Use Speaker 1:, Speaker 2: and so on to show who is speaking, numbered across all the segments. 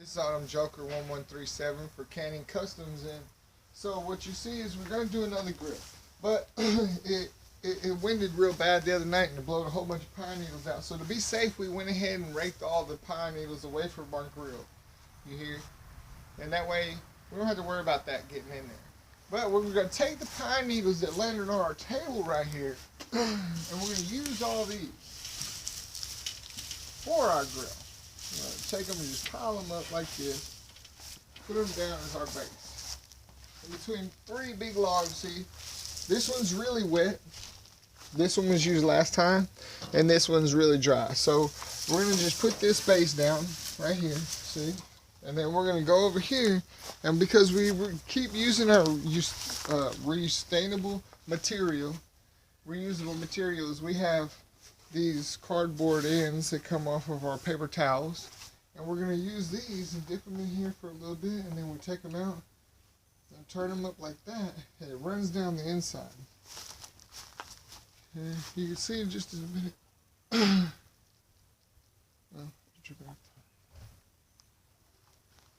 Speaker 1: This is Autumn Joker 1137 for Canning Customs, and so what you see is we're going to do another grill, but it winded real bad the other night and it blew a whole bunch of pine needles out. So to be safe, we went ahead and raked all the pine needles away from our grill. You hear? And that way we don't have to worry about that getting in there. But we're going to take the pine needles that landed on our table right here, and we're going to use all these for our grill. We're going to take them and just pile them up like this, put them down as our base. In between three big logs, see, this one's really wet. This one was used last time, and this one's really dry. So we're going to just put this base down right here, see? And then we're going to go over here, and because we keep using our reusable materials, we have these cardboard ends that come off of our paper towels, and we're going to use these and dip them in here for a little bit, and then we take them out and turn them up like that, and it runs down the inside. And you can see in just a minute. Well,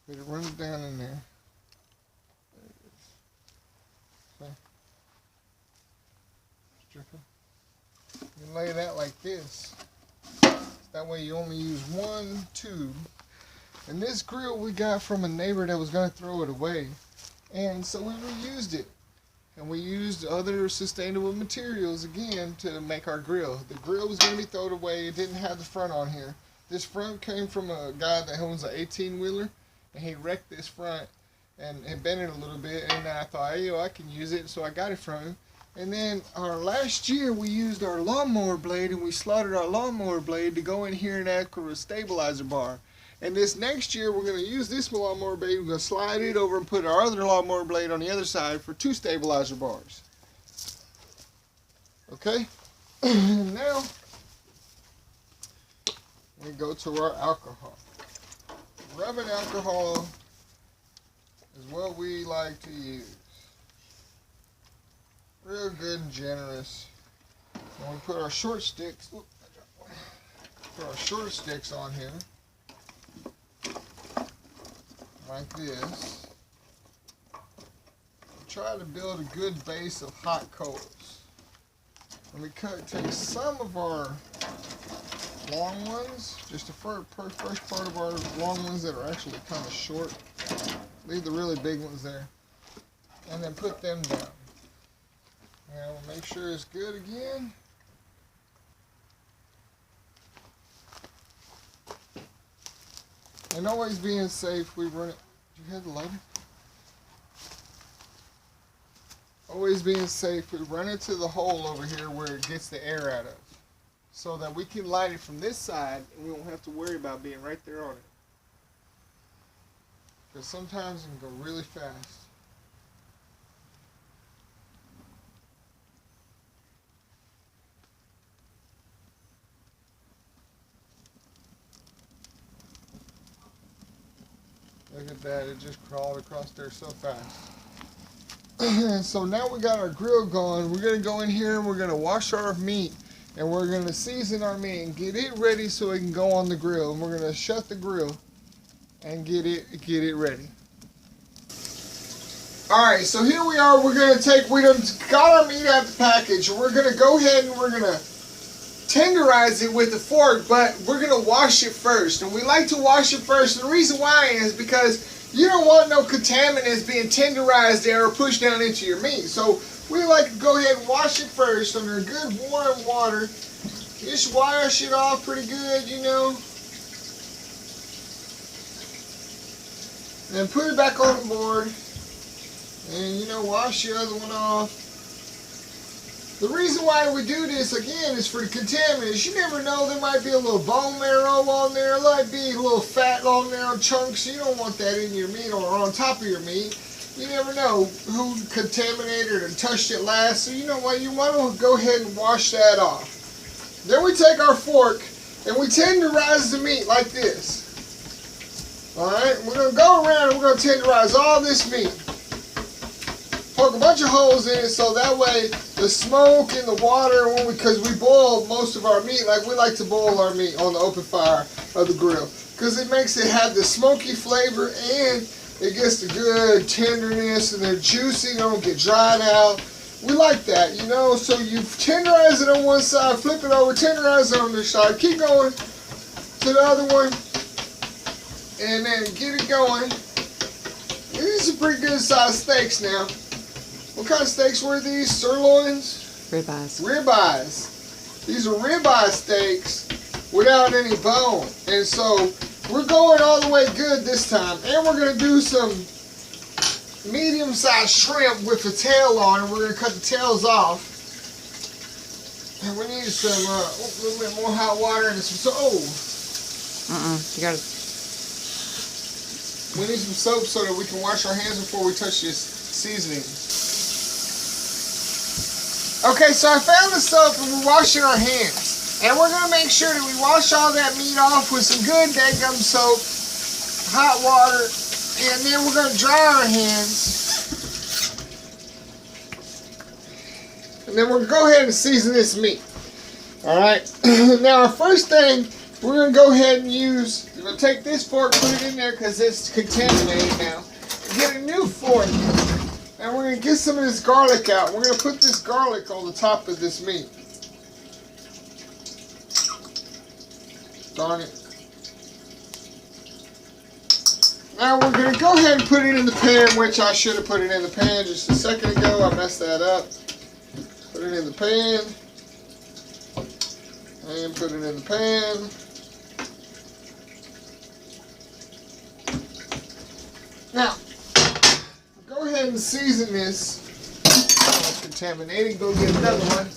Speaker 1: but it runs down in there. There it is. See? You lay that like this. That way you only use one tube. And this grill we got from a neighbor that was going to throw it away. And so we reused it. And we used other sustainable materials again to make our grill. The grill was going to be thrown away. It didn't have the front on here. This front came from a guy that owns an 18-wheeler. And he wrecked this front and bent it a little bit. And I thought, hey, I can use it. So I got it from him. And then last year we used our lawnmower blade, and we slotted our lawnmower blade to go in here and act as a stabilizer bar. And this next year we're going to use this lawnmower blade, we're going to slide it over and put our other lawnmower blade on the other side for 2 stabilizer bars. Okay? Now we go to our alcohol. Rubbing alcohol is what we like to use. Real good and generous. And we put our short sticks. Put our short sticks on here, like this. We try to build a good base of hot coals. And we take some of our long ones, just the first part of our long ones that are actually kind of short. Leave the really big ones there, and then put them down. Now we'll make sure it's good again. And always being safe, we run it. Did you have the lighter? Always being safe, we run it to the hole over here where it gets the air out of, so that we can light it from this side and we won't have to worry about being right there on it. Because sometimes it can go really fast. Look at that, it just crawled across there so fast. So now we got our grill going. We're going to go in here and we're going to wash our meat. And we're going to season our meat and get it ready so it can go on the grill. And we're going to shut the grill and get it ready. Alright, so here we are. We done got our meat out of the package. We're going to go ahead and we're going to tenderize it with a fork, but we're going to wash it first. And we like to wash it first. And the reason why is because you don't want no contaminants being tenderized there or pushed down into your meat. So we like to go ahead and wash it first under good warm water. Just wash it off pretty good, you know. And put it back on the board. And, you know, wash the other one off. The reason why we do this, again, is for the contaminants. You never know, there might be a little bone marrow on there. There might be a little fat on there on chunks. You don't want that in your meat or on top of your meat. You never know who contaminated and touched it last. So you know what, you want to go ahead and wash that off. Then we take our fork and we tenderize the meat like this. Alright, we're going to go around and we're going to tenderize all this meat. Poke a bunch of holes in it so that way the smoke and the water, because we boil most of our meat, like we like to boil our meat on the open fire of the grill. because it makes it have the smoky flavor and it gets the good tenderness and the juicy, don't get dried out. We like that, you know. So you tenderize it on one side, flip it over, tenderize it on the side, keep going to the other one, and then get it going. These are pretty good sized steaks now. What kind of steaks were these? Sirloins?
Speaker 2: Ribeyes.
Speaker 1: Ribeyes. These are ribeye steaks without any bone. And so we're going all the way good this time. And we're going to do some medium-sized shrimp with the tail on. And we're going to cut the tails off. And we need some, a little bit more hot water and some soap.
Speaker 2: You got to...
Speaker 1: We need some soap so that we can wash our hands before we touch this seasoning. Okay, so I found the soap and we're washing our hands. And we're going to make sure that we wash all that meat off with some good daggum soap, hot water, and then we're going to dry our hands. And then we're going to go ahead and season this meat. Alright, now our first thing, we're going to go ahead and use, we're going to take this fork, put it in there because it's contaminated now. Get a new fork. And we're going to get some of this garlic out. We're going to put this garlic on the top of this meat. Darn it. Now we're going to go ahead and put it in the pan, which I should have put it in the pan just a second ago. I messed that up. Put it in the pan. And put it in the pan. Now, go ahead and season this. Oh, it's contaminated. Go get another one.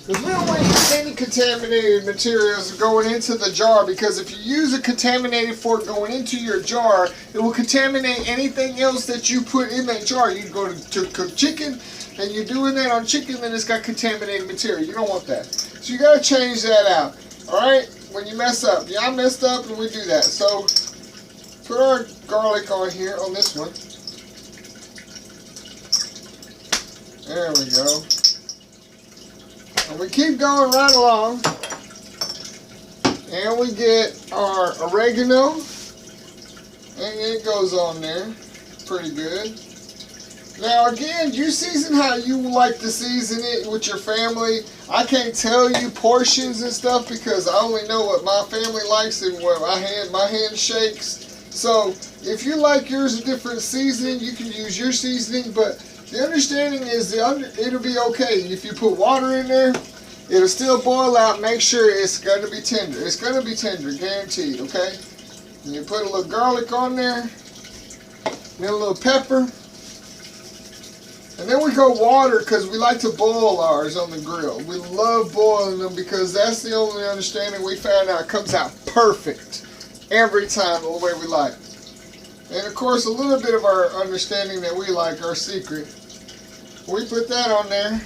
Speaker 1: Because we don't want any contaminated materials going into the jar, because if you use a contaminated fork going into your jar, it will contaminate anything else that you put in that jar. You go to cook chicken, and you're doing that on chicken, then it's got contaminated material. You don't want that. So you got to change that out. Alright? When you mess up. Yeah, I messed up and we do that. So, put our garlic on here, on this one. There we go. And we keep going right along. And we get our oregano. And it goes on there. Pretty good. Now again, you season how you like to season it with your family. I can't tell you portions and stuff because I only know what my family likes and what my hand shakes. So if you like yours a different seasoning, you can use your seasoning, but the understanding is it'll be okay. If you put water in there, it'll still boil out. Make sure it's going to be tender. It's going to be tender, guaranteed, okay? And you put a little garlic on there, then a little pepper, and then we go water because we like to boil ours on the grill. We love boiling them because that's the only understanding we found out. It comes out perfect every time the way we like. And of course, a little bit of our understanding that we like, our secret. We put that on there.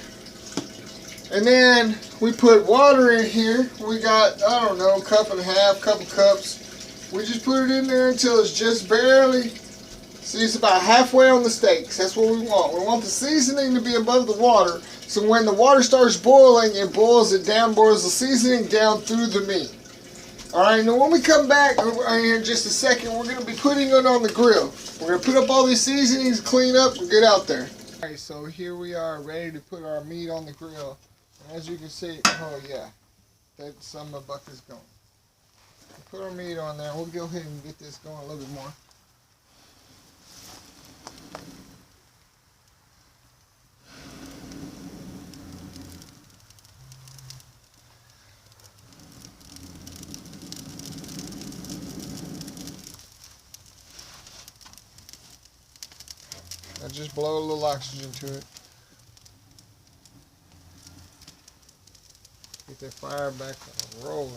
Speaker 1: And then we put water in here. We got, I don't know, a cup and a half, couple cups. We just put it in there until it's just barely, see, it's about halfway on the steaks. That's what we want. We want the seasoning to be above the water. So when the water starts boiling, it boils it down, boils the seasoning down through the meat. Alright, now when we come back in just a second, we're going to be putting it on the grill. We're going to put up all these seasonings, clean up, and get out there. Alright, so here we are, ready to put our meat on the grill. And as you can see, oh yeah, that son of a buck is going. We'll put our meat on there. We'll go ahead and get this going a little bit more. I just blow a little oxygen to it. Get that fire back rolling.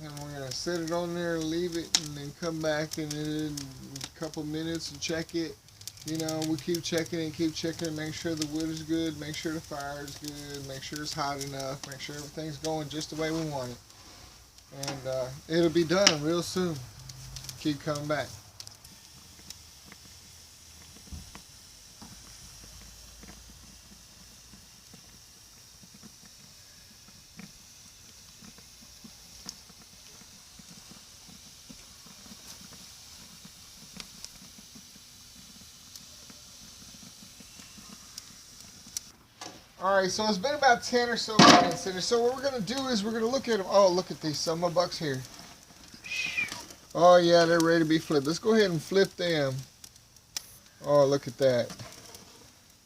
Speaker 1: Then we're going to set it on there, leave it, and then come back in a couple minutes and check it. You know, we keep checking and make sure the wood is good, make sure the fire is good, make sure it's hot enough, make sure everything's going just the way we want it. And it'll be done real soon. Keep coming back. Alright, so it's been about 10 or so minutes. And so what we're going to do is we're going to look at them. Oh, look at these summer bucks here. Oh, yeah, they're ready to be flipped. Let's go ahead and flip them. Oh, look at that.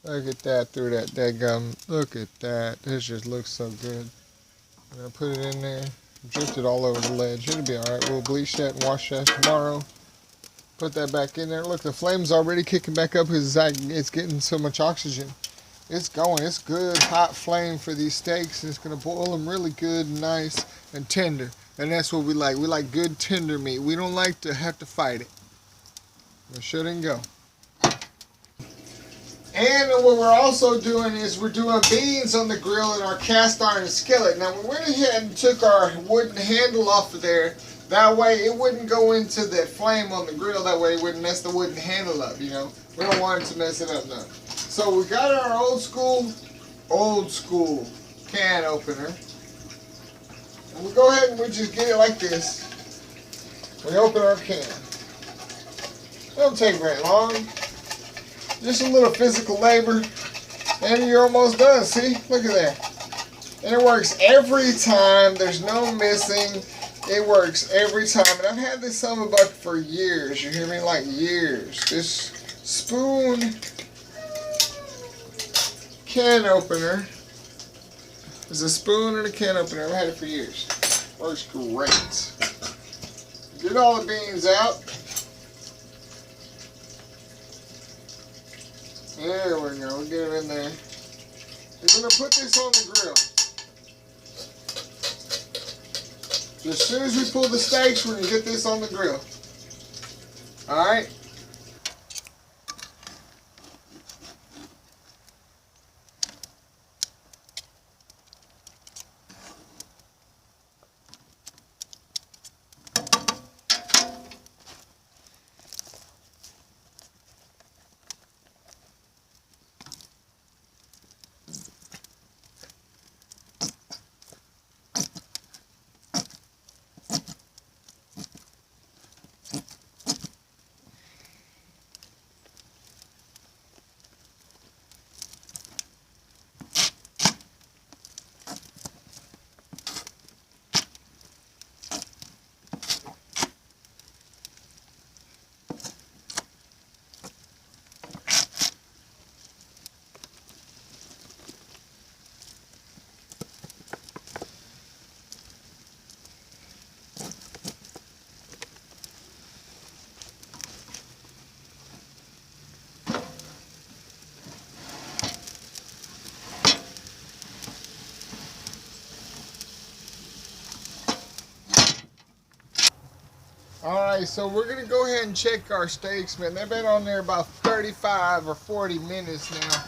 Speaker 1: Look at that through that dead gum. Look at that. This just looks so good. I'm going to put it in there. Drift it all over the ledge. It'll be alright. We'll bleach that and wash that tomorrow. Put that back in there. Look, the flame's already kicking back up because it's getting so much oxygen. It's going. It's good hot flame for these steaks. It's going to boil them really good and nice and tender. And that's what we like. We like good tender meat. We don't like to have to fight it. It shouldn't go. And what we're also doing is we're doing beans on the grill in our cast iron skillet. Now we went ahead and took our wooden handle off of there. That way it wouldn't go into the flame on the grill. That way it wouldn't mess the wooden handle up, you know. We don't want it to mess it up, no. So we got our old school can opener. And we go ahead and we just get it like this. We open our can. It don't take very long. Just a little physical labor. And you're almost done, see? Look at that. And it works every time. There's no missing. It works every time. And I've had this summer bucket for years. You hear me? Like years. This spoon can opener is a spoon and a can opener. I've had it for years. Works great. Get all the beans out. There we go. We'll get it in there. We're going to put this on the grill. As soon as we pull the steaks, we're going to get this on the grill. Alright? Alright, so we're going to go ahead and check our steaks, man. They've been on there about 35 or 40 minutes now.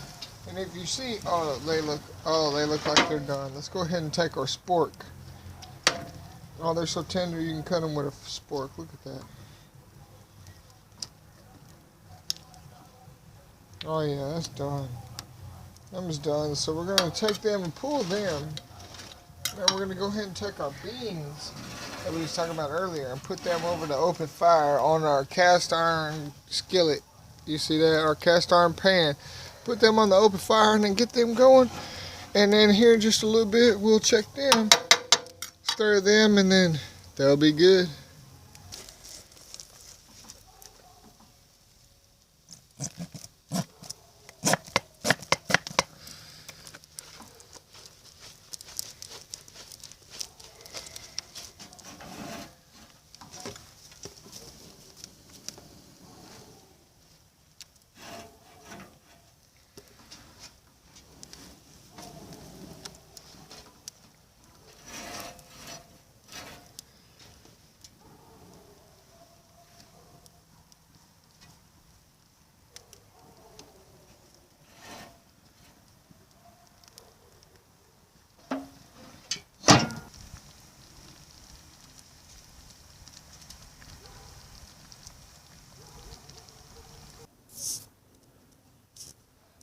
Speaker 1: And if you see, they look like they're done. Let's go ahead and take our spork. Oh, they're so tender you can cut them with a spork. Look at that. Oh yeah, that's done. Them's done. So we're going to take them and pull them. Now we're going to go ahead and take our beans that we was talking about earlier and put them over the open fire on our cast iron skillet. You see that? Our cast iron pan. Put them on the open fire and then get them going. And then here in just a little bit, we'll check them, stir them, and then they'll be good.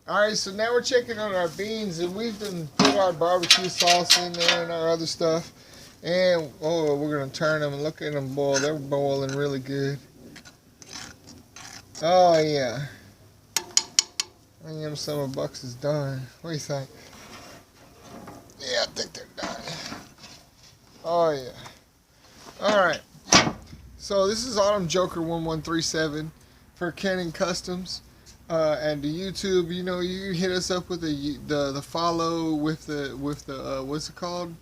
Speaker 1: Alright, so now we're checking on our beans, and we've been put our barbecue sauce in there and our other stuff. And, oh, we're going to turn them and look at them boil. They're boiling really good. Oh, yeah. I am summer bucks is done. What do you think? Yeah, I think they're done. Oh yeah. Alright. So this is Autumn Joker 1137 for Canon Customs. And the YouTube, you know, you hit us up with the follow with the what's it called?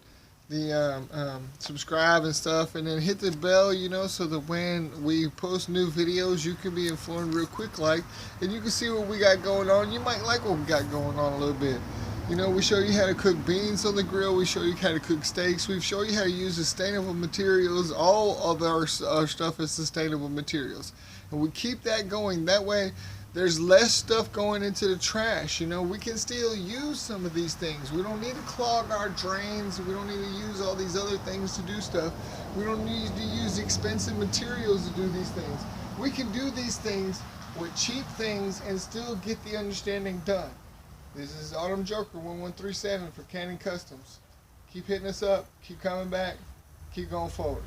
Speaker 1: The subscribe and stuff, and then hit the bell, you know, so that when we post new videos you can be informed real quick, like, and you can see what we got going on. You might like what we got going on a little bit. You know, we show you how to cook beans on the grill. We show you how to cook steaks. We show you how to use sustainable materials. All of our stuff is sustainable materials, and we keep that going. That way there's less stuff going into the trash. You know, we can still use some of these things. We don't need to clog our drains. We don't need to use all these other things to do stuff. We don't need to use expensive materials to do these things. We can do these things with cheap things and still get the understanding done. This is Autumn Joker 1137 for Canon Customs. Keep hitting us up. Keep coming back. Keep going forward.